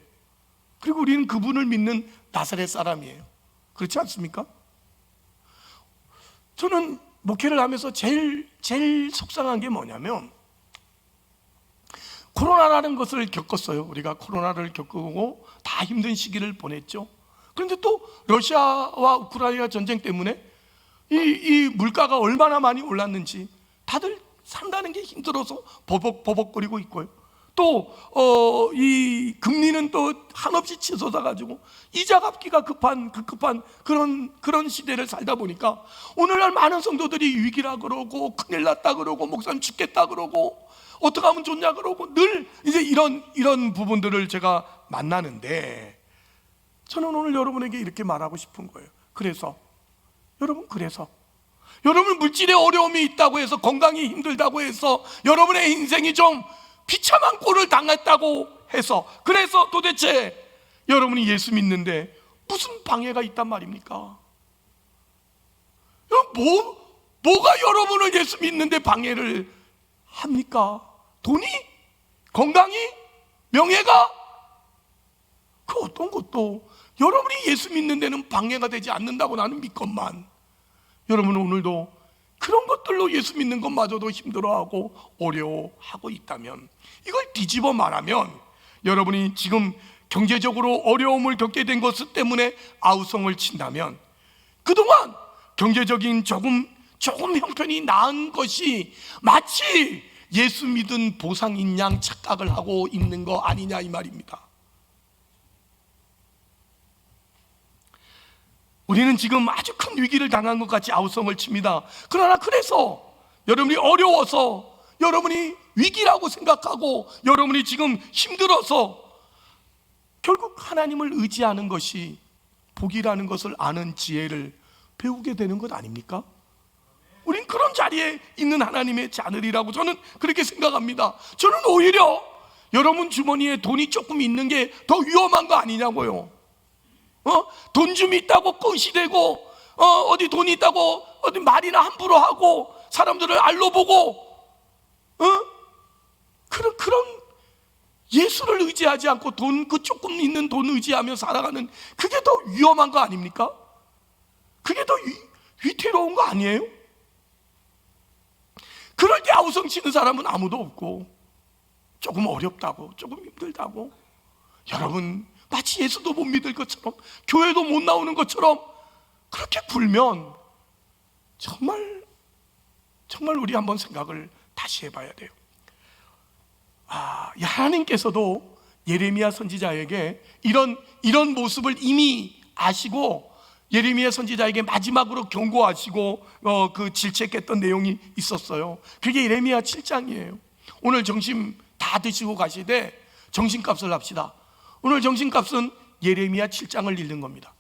[SPEAKER 1] 그리고 우리는 그분을 믿는 나사렛 사람이에요. 그렇지 않습니까? 저는 목회를 하면서 제일 속상한 게 뭐냐면, 코로나라는 것을 겪었어요. 우리가 코로나를 겪고 다 힘든 시기를 보냈죠. 그런데 또 러시아와 우크라이나 전쟁 때문에 이 물가가 얼마나 많이 올랐는지 다들 산다는 게 힘들어서 버벅거리고 있고요. 또 이 금리는 또 한없이 치솟아 가지고 이자 갚기가 급한 그런 시대를 살다 보니까 오늘날 많은 성도들이 위기라 그러고 큰일 났다 그러고 목사님 죽겠다 그러고 어떻게 하면 좋냐 그러고 늘 이제 이런 부분들을 제가 만나는데, 저는 오늘 여러분에게 이렇게 말하고 싶은 거예요. 그래서 여러분 물질에 어려움이 있다고 해서, 건강이 힘들다고 해서, 여러분의 인생이 좀 비참한 꼴을 당했다고 해서, 그래서 도대체 여러분이 예수 믿는데 무슨 방해가 있단 말입니까? 뭐가 여러분을 예수 믿는데 방해를 합니까? 돈이? 건강이? 명예가? 그 어떤 것도 여러분이 예수 믿는 데는 방해가 되지 않는다고 나는 믿건만, 여러분은 오늘도 그런 것들로 예수 믿는 것마저도 힘들어하고 어려워하고 있다면, 이걸 뒤집어 말하면 여러분이 지금 경제적으로 어려움을 겪게 된 것 때문에 아우성을 친다면, 그동안 경제적인 조금 형편이 나은 것이 마치 예수 믿은 보상인 양 착각을 하고 있는 거 아니냐 이 말입니다. 우리는 지금 아주 큰 위기를 당한 것 같이 아우성을 칩니다. 그러나 그래서 여러분이 어려워서, 여러분이 위기라고 생각하고, 여러분이 지금 힘들어서 결국 하나님을 의지하는 것이 복이라는 것을 아는 지혜를 배우게 되는 것 아닙니까? 우린 그런 자리에 있는 하나님의 자녀이라고 저는 그렇게 생각합니다. 저는 오히려 여러분 주머니에 돈이 조금 있는 게 더 위험한 거 아니냐고요. 돈 좀 있다고 끝이 되고, 어디 돈 있다고 어디 말이나 함부로 하고 사람들을 알로 보고, 그런 예수를 의지하지 않고 그 조금 있는 돈 의지하며 살아가는, 그게 더 위험한 거 아닙니까? 그게 더 위태로운 거 아니에요? 그럴 때 아우성 치는 사람은 아무도 없고, 조금 어렵다고, 조금 힘들다고, 여러분 마치 예수도 못 믿을 것처럼, 교회도 못 나오는 것처럼 그렇게 굴면 정말 우리 한번 생각을 다시 해봐야 돼요. 하나님께서도 예레미야 선지자에게 이런 모습을 이미 아시고 예레미야 선지자에게 마지막으로 경고하시고 그 질책했던 내용이 있었어요. 그게 예레미야 7장이에요. 오늘 점심 다 드시고 가시되 점심값을 합시다. 오늘 점심값은 예레미야 7장을 읽는 겁니다.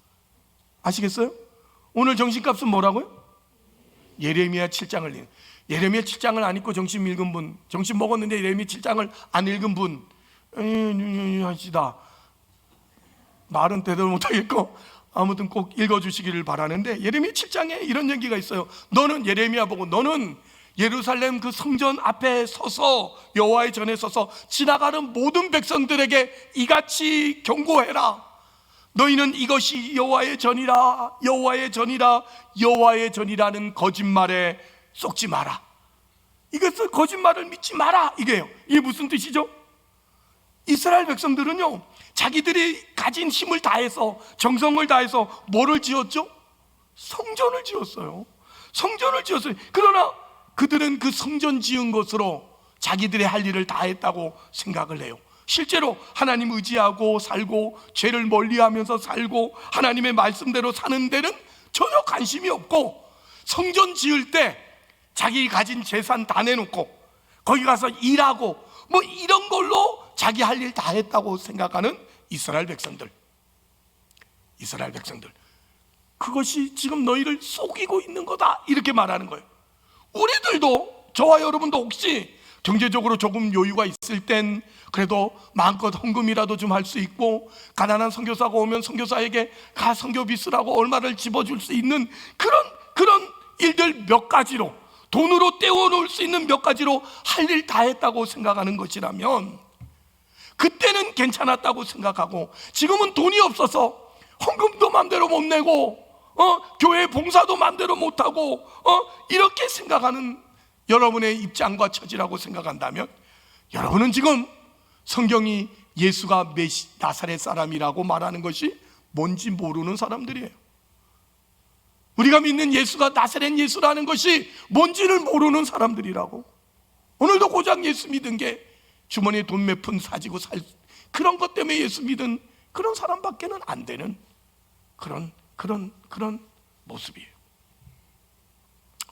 [SPEAKER 1] 아시겠어요? 오늘 점심값은 뭐라고요? 예레미야 7장을 읽는. 예레미야 7장을 안 읽고 점심 읽은 분, 점심 먹었는데 예레미야 7장을 안 읽은 분, 하시다. 말은 대답을 못하겠고 아무튼 꼭 읽어주시기를 바라는데, 예레미야 7장에 이런 얘기가 있어요. 너는, 예레미야 보고, 너는 예루살렘 그 성전 앞에 서서, 여호와의 전에 서서 지나가는 모든 백성들에게 이같이 경고해라. 너희는 이것이 여호와의 전이라, 여호와의 전이라, 여호와의 전이라는 거짓말에 속지 마라. 이것을, 거짓말을 믿지 마라, 이게요. 이게 무슨 뜻이죠? 이스라엘 백성들은요, 자기들이 가진 힘을 다해서, 정성을 다해서 뭐를 지었죠? 성전을 지었어요. 성전을 지었어요. 그러나 그들은 그 성전 지은 것으로 자기들의 할 일을 다 했다고 생각을 해요. 실제로 하나님 의지하고 살고, 죄를 멀리하면서 살고, 하나님의 말씀대로 사는 데는 전혀 관심이 없고, 성전 지을 때 자기 가진 재산 다 내놓고 거기 가서 일하고 뭐 이런 걸로 자기 할 일 다 했다고 생각하는 이스라엘 백성들. 이스라엘 백성들, 그것이 지금 너희를 속이고 있는 거다, 이렇게 말하는 거예요. 우리들도, 저와 여러분도 혹시 경제적으로 조금 여유가 있을 땐 그래도 마음껏 헌금이라도 좀 할 수 있고, 가난한 선교사가 오면 선교사에게 가 선교비 쓰라고 얼마를 집어줄 수 있는 그런 일들 몇 가지로, 돈으로 떼어놓을 수 있는 몇 가지로 할 일 다 했다고 생각하는 것이라면, 그때는 괜찮았다고 생각하고, 지금은 돈이 없어서 헌금도 맘대로 못 내고, 교회 봉사도 맘대로 못하고, 이렇게 생각하는 여러분의 입장과 처지라고 생각한다면, 여러분은 지금 성경이 예수가 나사렛 사람이라고 말하는 것이 뭔지 모르는 사람들이에요. 우리가 믿는 예수가 나사렛 예수라는 것이 뭔지를 모르는 사람들이라고. 오늘도 고작 예수 믿은 게 주머니에 돈 몇 푼 사지고 살, 그런 것 때문에 예수 믿은 그런 사람밖에는 안 되는 그런 모습이에요.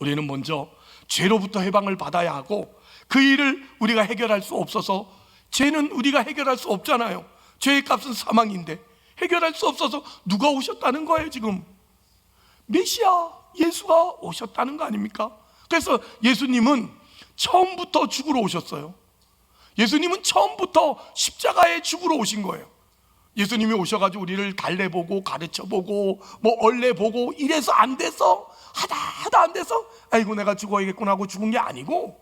[SPEAKER 1] 우리는 먼저 죄로부터 해방을 받아야 하고, 그 일을 우리가 해결할 수 없어서, 죄는 우리가 해결할 수 없잖아요. 죄의 값은 사망인데 해결할 수 없어서 누가 오셨다는 거예요? 지금 메시아 예수가 오셨다는 거 아닙니까? 그래서 예수님은 처음부터 죽으러 오셨어요. 예수님은 처음부터 십자가에 죽으러 오신 거예요. 예수님이 오셔가지고 우리를 달래보고 가르쳐보고 뭐 얼레보고 이래서 안 돼서 하다 안 돼서 아이고 내가 죽어야겠구나 하고 죽은 게 아니고,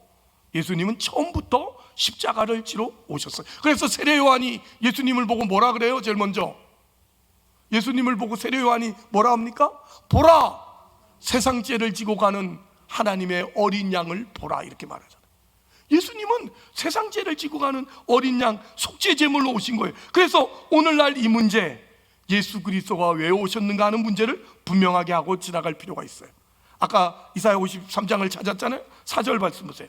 [SPEAKER 1] 예수님은 처음부터 십자가를 지러 오셨어요. 그래서 세례 요한이 예수님을 보고 뭐라 그래요? 제일 먼저 예수님을 보고 세례 요한이 뭐라 합니까? 보라, 세상 죄를 지고 가는 하나님의 어린 양을 보라, 이렇게 말하잖아요. 예수님은 세상 죄를 지고 가는 어린 양, 속죄 제물로 오신 거예요. 그래서 오늘날 이 문제, 예수 그리스도가 왜 오셨는가 하는 문제를 분명하게 하고 지나갈 필요가 있어요. 아까 이사야 53장을 찾았잖아요. 4절 말씀 보세요.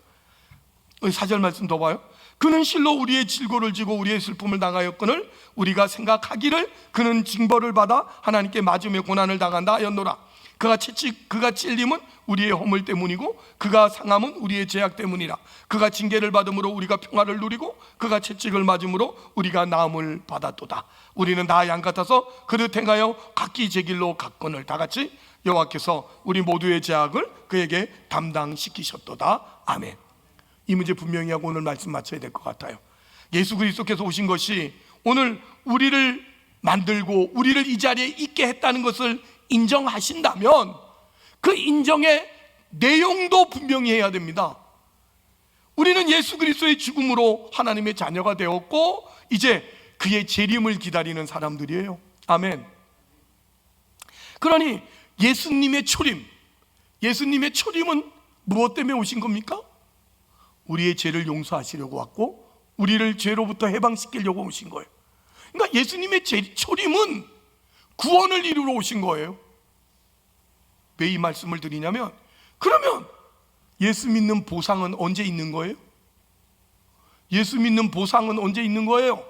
[SPEAKER 1] 4절 말씀 더 봐요. 그는 실로 우리의 질고를 지고 우리의 슬픔을 당하였거늘 우리가 생각하기를 그는 징벌을 받아 하나님께 맞으며 고난을 당한다 하였노라. 그가 찔림은 우리의 허물 때문이고 그가 상함은 우리의 죄악 때문이라. 그가 징계를 받음으로 우리가 평화를 누리고 그가 채찍을 맞음으로 우리가 나음을 받았도다. 우리는 다 양 같아서 그를 행하여 각기 제 길로 갔거늘 다 같이 여호와께서 우리 모두의 죄악을 그에게 담당시키셨도다. 아멘. 이 문제 분명히 하고 오늘 말씀 마쳐야 될 것 같아요. 예수 그리스도께서 오신 것이 오늘 우리를 만들고 우리를 이 자리에 있게 했다는 것을 인정하신다면 그 인정의 내용도 분명히 해야 됩니다. 우리는 예수 그리스도의 죽음으로 하나님의 자녀가 되었고 이제 그의 재림을 기다리는 사람들이에요. 아멘. 그러니 예수님의 초림은 무엇 때문에 오신 겁니까? 우리의 죄를 용서하시려고 왔고 우리를 죄로부터 해방시키려고 오신 거예요. 그러니까 예수님의 초림은 구원을 이루러 오신 거예요. 왜 이 말씀을 드리냐면, 그러면 예수 믿는 보상은 언제 있는 거예요? 예수 믿는 보상은 언제 있는 거예요?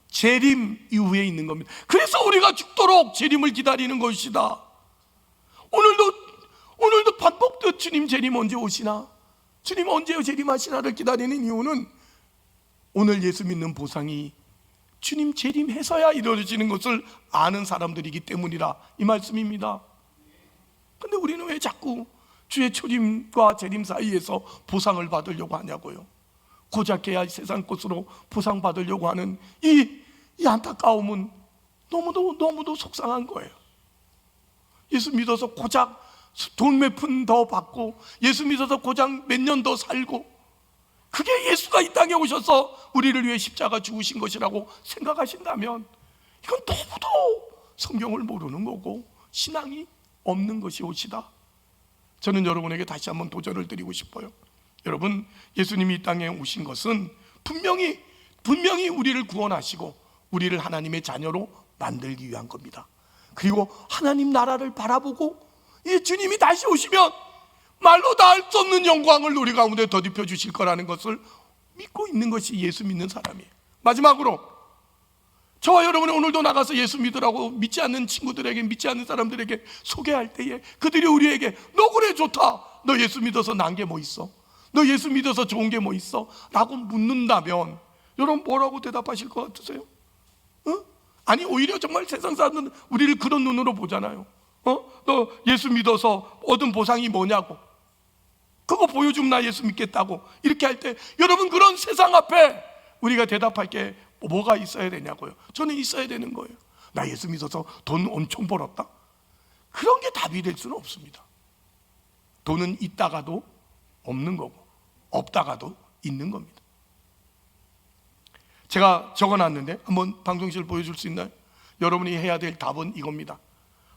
[SPEAKER 1] 재림 이후에 있는 겁니다. 그래서 우리가 죽도록 재림을 기다리는 것이다. 오늘도 반복되어 주님 재림 언제 오시나, 주님 언제 재림하시나를 기다리는 이유는 오늘 예수 믿는 보상이 주님 재림해서야 이루어지는 것을 아는 사람들이기 때문이라 이 말씀입니다. 근데 우리는 왜 자꾸 주의 초림과 재림 사이에서 보상을 받으려고 하냐고요. 고작해야 세상 것으로 보상받으려고 하는 이 안타까움은 너무도 속상한 거예요. 예수 믿어서 고작 돈 몇 푼 더 받고 예수 믿어서 고작 몇 년 더 살고, 그게 예수가 이 땅에 오셔서 우리를 위해 십자가 죽으신 것이라고 생각하신다면 이건 너무도 성경을 모르는 거고 신앙이 없는 것이 옳시다. 저는 여러분에게 다시 한번 도전을 드리고 싶어요. 여러분, 예수님이 이 땅에 오신 것은 분명히 우리를 구원하시고 우리를 하나님의 자녀로 만들기 위한 겁니다. 그리고 하나님 나라를 바라보고 주님이 다시 오시면 말로 다 할 수 없는 영광을 우리 가운데 더딥혀 주실 거라는 것을 믿고 있는 것이 예수 믿는 사람이에요. 마지막으로 저와 여러분이 오늘도 나가서 예수 믿으라고 믿지 않는 친구들에게, 믿지 않는 사람들에게 소개할 때에 그들이 우리에게 너 그래 좋다, 너 예수 믿어서 난 게 뭐 있어? 너 예수 믿어서 좋은 게 뭐 있어? 라고 묻는다면 여러분 뭐라고 대답하실 것 같으세요? 아니 오히려 정말 세상 사람들은 우리를 그런 눈으로 보잖아요. 너 예수 믿어서 얻은 보상이 뭐냐고, 그거 보여주면 나 예수 믿겠다고 이렇게 할 때 여러분, 그런 세상 앞에 우리가 대답할 게 뭐가 있어야 되냐고요? 저는 있어야 되는 거예요. 나 예수 믿어서 돈 엄청 벌었다, 그런 게 답이 될 수는 없습니다. 돈은 있다가도 없는 거고 없다가도 있는 겁니다. 제가 적어놨는데 한번 방송실 보여줄 수 있나요? 여러분이 해야 될 답은 이겁니다.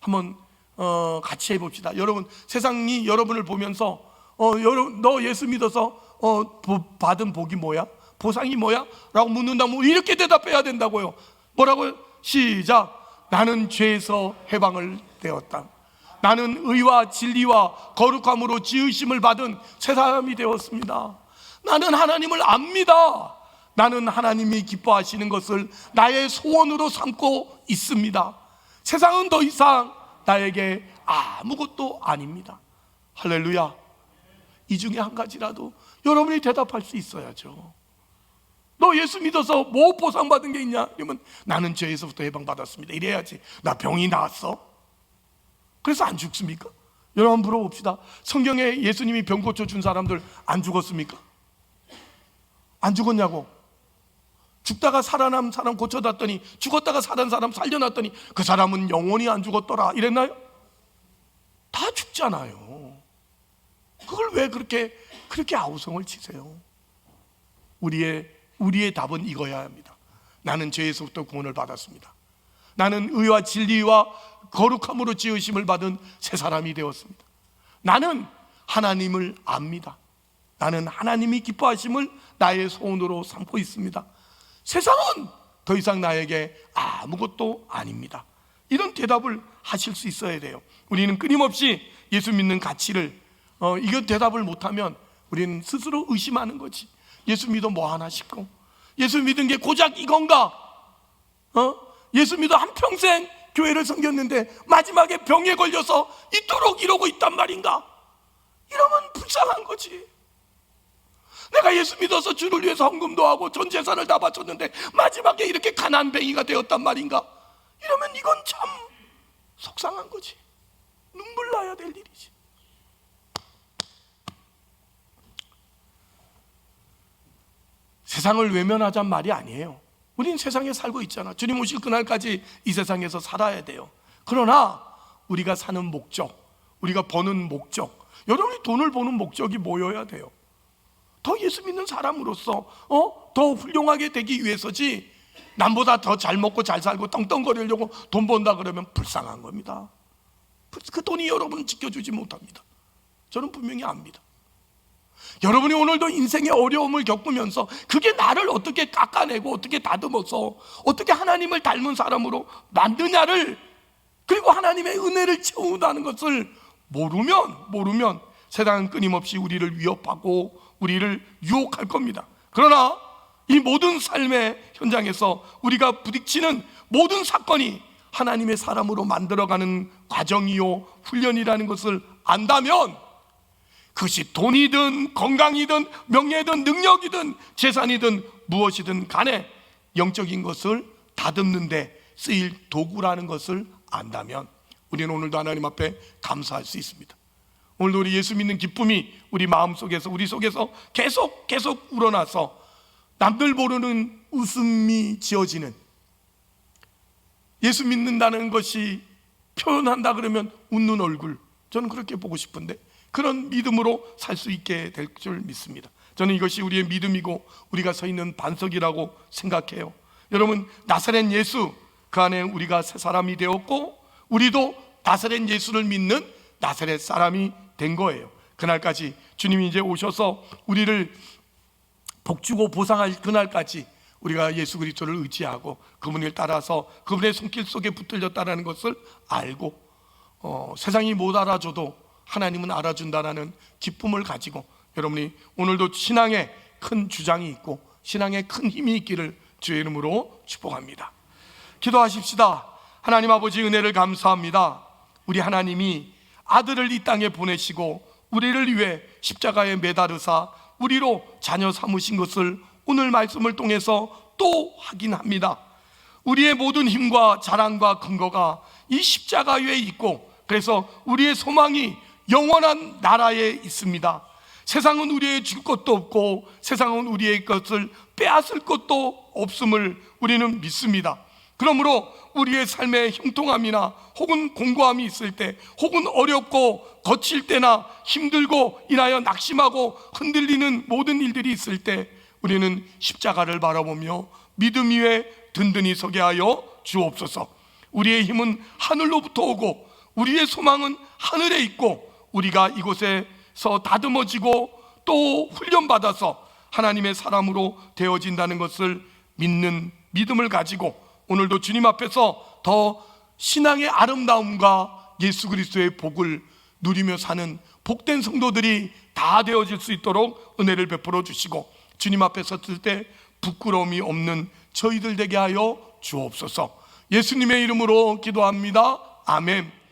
[SPEAKER 1] 한번 같이 해봅시다. 여러분, 세상이 여러분을 보면서 여러분, 너 예수 믿어서 받은 복이 뭐야? 보상이 뭐야? 라고 묻는다면 이렇게 대답해야 된다고요. 뭐라고요? 시작. 나는 죄에서 해방을 되었다. 나는 의와 진리와 거룩함으로 지으심을 받은 새 사람이 되었습니다. 나는 하나님을 압니다. 나는 하나님이 기뻐하시는 것을 나의 소원으로 삼고 있습니다. 세상은 더 이상 나에게 아무것도 아닙니다. 할렐루야. 이 중에 한 가지라도 여러분이 대답할 수 있어야죠. 너 예수 믿어서 뭐 보상받은 게 있냐? 이러면 나는 죄에서부터 해방받았습니다. 이래야지. 나 병이 나았어? 그래서 안 죽습니까? 여러분 물어봅시다. 성경에 예수님이 병 고쳐준 사람들 안 죽었습니까? 안 죽었냐고. 죽다가 살아난 사람 고쳐놨더니, 죽었다가 살아난 사람 살려놨더니 그 사람은 영원히 안 죽었더라 이랬나요? 다 죽잖아요. 그걸 왜 그렇게 아우성을 치세요? 우리의 답은 이거야 합니다. 나는 죄에서부터 구원을 받았습니다. 나는 의와 진리와 거룩함으로 지으심을 받은 새 사람이 되었습니다. 나는 하나님을 압니다. 나는 하나님이 기뻐하심을 나의 소원으로 삼고 있습니다. 세상은 더 이상 나에게 아무것도 아닙니다. 이런 대답을 하실 수 있어야 돼요. 우리는 끊임없이 예수 믿는 가치를 이거 대답을 못하면 우리는 스스로 의심하는 거지. 예수 믿어 뭐 하나 싶고, 예수 믿은 게 고작 이건가? 예수 믿어 한평생 교회를 섬겼는데 마지막에 병에 걸려서 이토록 이러고 있단 말인가? 이러면 불쌍한 거지. 내가 예수 믿어서 주를 위해서 헌금도 하고 전 재산을 다 바쳤는데 마지막에 이렇게 가난뱅이가 되었단 말인가? 이러면 이건 참 속상한 거지. 눈물 나야 될 일이지. 세상을 외면하자는 말이 아니에요. 우린 세상에 살고 있잖아. 주님 오실 그날까지 이 세상에서 살아야 돼요. 그러나 우리가 사는 목적, 우리가 버는 목적, 여러분이 돈을 버는 목적이 뭐여야 돼요? 더 예수 믿는 사람으로서 더 훌륭하게 되기 위해서지, 남보다 더 잘 먹고 잘 살고 떵떵거리려고 돈 번다 그러면 불쌍한 겁니다. 그 돈이 여러분을 지켜주지 못합니다. 저는 분명히 압니다. 여러분이 오늘도 인생의 어려움을 겪으면서 그게 나를 어떻게 깎아내고 어떻게 다듬어서 어떻게 하나님을 닮은 사람으로 만드냐를, 그리고 하나님의 은혜를 채우다는 것을 모르면 세상은 끊임없이 우리를 위협하고 우리를 유혹할 겁니다. 그러나 이 모든 삶의 현장에서 우리가 부딪히는 모든 사건이 하나님의 사람으로 만들어가는 과정이요 훈련이라는 것을 안다면, 그것이 돈이든 건강이든 명예든 능력이든 재산이든 무엇이든 간에 영적인 것을 다듬는 데 쓰일 도구라는 것을 안다면 우리는 오늘도 하나님 앞에 감사할 수 있습니다. 오늘도 우리 예수 믿는 기쁨이 우리 마음속에서, 우리 속에서 계속 우러나서 남들 모르는 웃음이 지어지는, 예수 믿는다는 것이 표현한다 그러면 웃는 얼굴, 저는 그렇게 보고 싶은데 그런 믿음으로 살 수 있게 될 줄 믿습니다. 저는 이것이 우리의 믿음이고 우리가 서 있는 반석이라고 생각해요. 여러분, 나사렛 예수, 그 안에 우리가 새 사람이 되었고 우리도 나사렛 예수를 믿는 나사렛 사람이 된 거예요. 그날까지 주님이 이제 오셔서 우리를 복주고 보상할 그날까지 우리가 예수 그리스도를 의지하고 그분을 따라서 그분의 손길 속에 붙들렸다는 것을 알고 세상이 못 알아줘도 하나님은 알아준다라는 기쁨을 가지고 여러분이 오늘도 신앙에 큰 주장이 있고 신앙에 큰 힘이 있기를 주의 이름으로 축복합니다. 기도하십시다. 하나님 아버지, 은혜를 감사합니다. 우리 하나님이 아들을 이 땅에 보내시고 우리를 위해 십자가에 매달으사 우리로 자녀 삼으신 것을 오늘 말씀을 통해서 또 확인합니다. 우리의 모든 힘과 자랑과 근거가 이 십자가 위에 있고 그래서 우리의 소망이 영원한 나라에 있습니다. 세상은 우리의 줄 것도 없고 세상은 우리의 것을 빼앗을 것도 없음을 우리는 믿습니다. 그러므로 우리의 삶의 형통함이나 혹은 공고함이 있을 때 혹은 어렵고 거칠 때나 힘들고 인하여 낙심하고 흔들리는 모든 일들이 있을 때 우리는 십자가를 바라보며 믿음 위에 든든히 서게 하여 주옵소서. 우리의 힘은 하늘로부터 오고 우리의 소망은 하늘에 있고 우리가 이곳에서 다듬어지고 또 훈련받아서 하나님의 사람으로 되어진다는 것을 믿는 믿음을 가지고 오늘도 주님 앞에서 더 신앙의 아름다움과 예수 그리스도의 복을 누리며 사는 복된 성도들이 다 되어질 수 있도록 은혜를 베풀어 주시고 주님 앞에 섰을 때 부끄러움이 없는 저희들 되게 하여 주옵소서. 예수님의 이름으로 기도합니다. 아멘.